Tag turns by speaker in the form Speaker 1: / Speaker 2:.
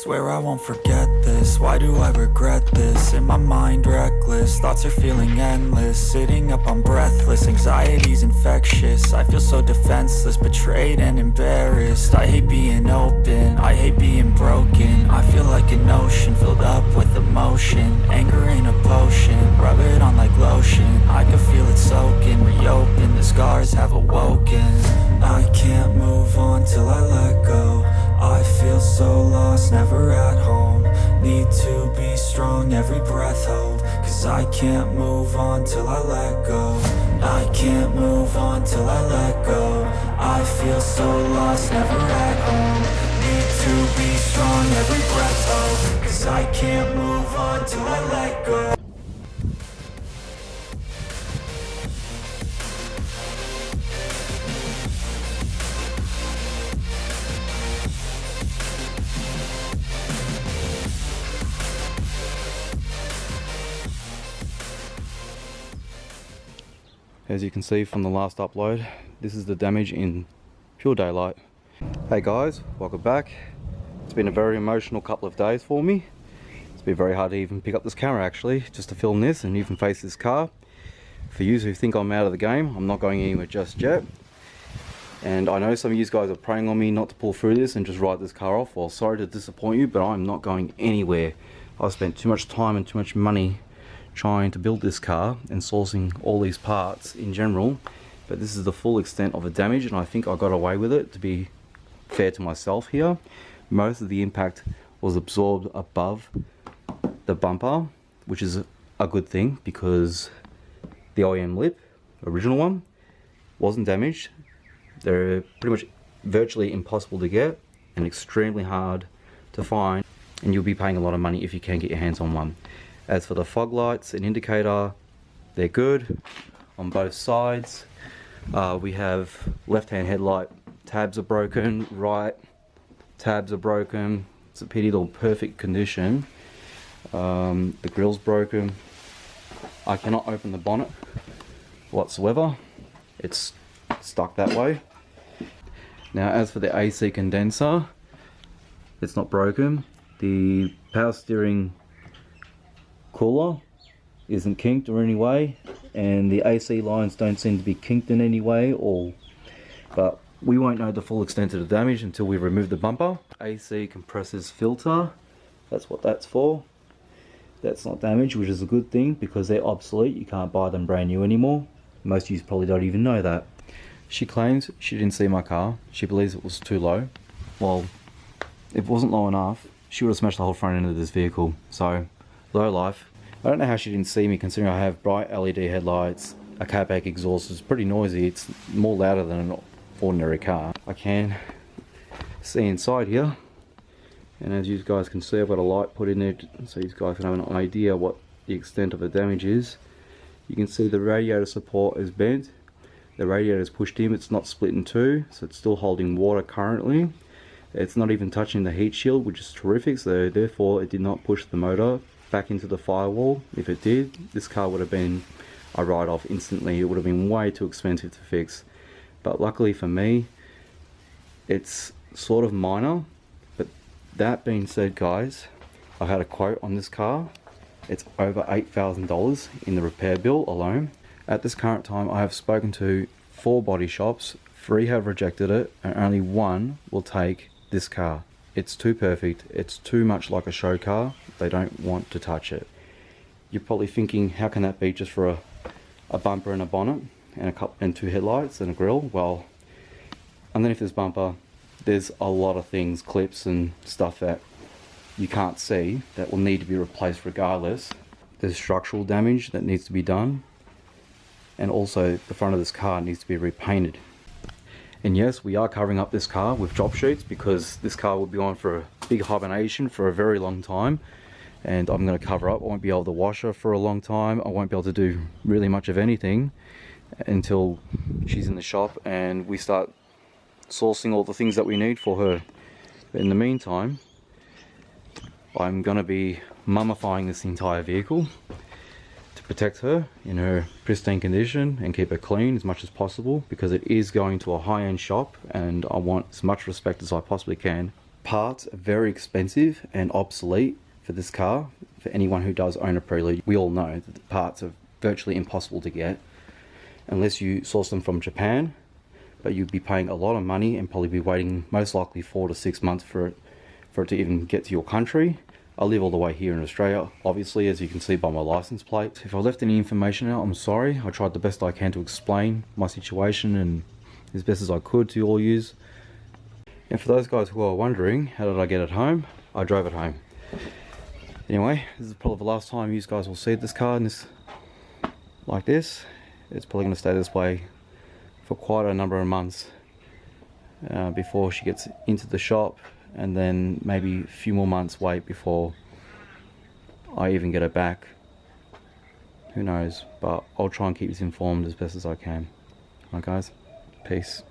Speaker 1: Swear I won't forget this, why do I regret this? In my mind reckless, thoughts are feeling endless. Sitting up I'm breathless, anxiety's infectious. I feel so defenseless, betrayed and embarrassed. I hate being open, I hate being broken. I feel like an ocean filled up with emotion. Anger ain't a potion, rub it on like lotion. I can feel it soaking, reopen, the scars have awoken. I can't move on till I let go. I feel so lost, never at home. Need to be strong, every breath hold. Cause I can't move on till I let go. I can't move on till I let go. I feel so lost, never at home. Need to be strong, every breath hold. Cause I can't move on till I let go.
Speaker 2: As you can see from the last upload, this is the damage in pure daylight. Hey guys, welcome back. It's been a very emotional couple of days for me. It's been very hard to even pick up this camera actually, just to film this and even face this car. For you who think I'm out of the game, I'm not going anywhere just yet. And I know some of you guys are praying on me not to pull through this and just write this car off. Well, sorry to disappoint you, but I'm not going anywhere. I've spent too much time and too much money trying to build this car and sourcing all these parts in general, but this is the full extent of the damage, and I think I got away with it, to be fair to myself here. Most of the impact was absorbed above the bumper, which is a good thing because the OEM lip, original one, wasn't damaged. They're pretty much virtually impossible to get and extremely hard to find, and you'll be paying a lot of money if you can get your hands on one. As for the fog lights and indicator, they're good on both sides. We have left-hand headlight tabs are broken, right tabs are broken. It's a pity they're perfect condition. The grill's broken. I cannot open the bonnet whatsoever. It's stuck that way. Now as for the AC condenser, it's not broken. The power steering cooler isn't kinked or any way, and the AC lines don't seem to be kinked in any way, but we won't know the full extent of the damage until we remove the bumper. AC compressors filter, that's what that's for. That's not damaged, which is a good thing because they're obsolete. You can't buy them brand new anymore. Most of you probably don't even know that. She claims she didn't see my car. She believes it was too low. Well, if it wasn't low enough, she would have smashed the whole front end of this vehicle. So low life. I don't know how she didn't see me, considering I have bright LED headlights, a catback exhaust. It's pretty noisy. It's more louder than an ordinary car. I can see inside here, and as you guys can see, I've got a light put in there so you guys can have an idea what the extent of the damage is. You can see the radiator support is bent. The radiator is pushed in. It's not split in two, so it's still holding water currently. It's not even touching the heat shield, which is terrific, so therefore it did not push the motor back into the firewall. If it did, this car would have been a write-off instantly. It would have been way too expensive to fix. But luckily for me, it's sort of minor. But that being said, guys, I had a quote on this car. It's over $8,000 in the repair bill alone. At this current time, I have spoken to 4 body shops. 3 have rejected it, and only 1 will take this car. It's too perfect. It's too much like a show car. They don't want to touch it. You're probably thinking, how can that be just for a bumper and a bonnet and 2 headlights and a grille? Well, underneath this bumper, there's a lot of things, clips and stuff that you can't see that will need to be replaced regardless. There's structural damage that needs to be done, and also the front of this car needs to be repainted. And yes, we are covering up this car with drop sheets because this car will be on for a big hibernation for a very long time, and I'm going to cover up. I won't be able to wash her for a long time. I won't be able to do really much of anything until she's in the shop and we start sourcing all the things that we need for her. But in the meantime, I'm going to be mummifying this entire vehicle to protect her in her pristine condition and keep her clean as much as possible, because it is going to a high-end shop and I want as much respect as I possibly can parts are very expensive and obsolete for this car. For anyone who does own a Prelude, we all know that the parts are virtually impossible to get unless you source them from Japan, but you'd be paying a lot of money and probably be waiting most likely 4 to 6 months for it to even get to your country. I live all the way here in Australia, obviously, as you can see by my license plate. If I left any information out, I'm sorry. I tried the best I can to explain my situation and as best as I could to all yous. And for those guys who are wondering, how did I get it home? I drove it home. Anyway, this is probably the last time you guys will see this car in this, like this. It's probably going to stay this way for quite a number of months before she gets into the shop, and then maybe a few more months wait before I even get it back. Who knows, but I'll try and keep you informed as best as I can. Alright guys, peace.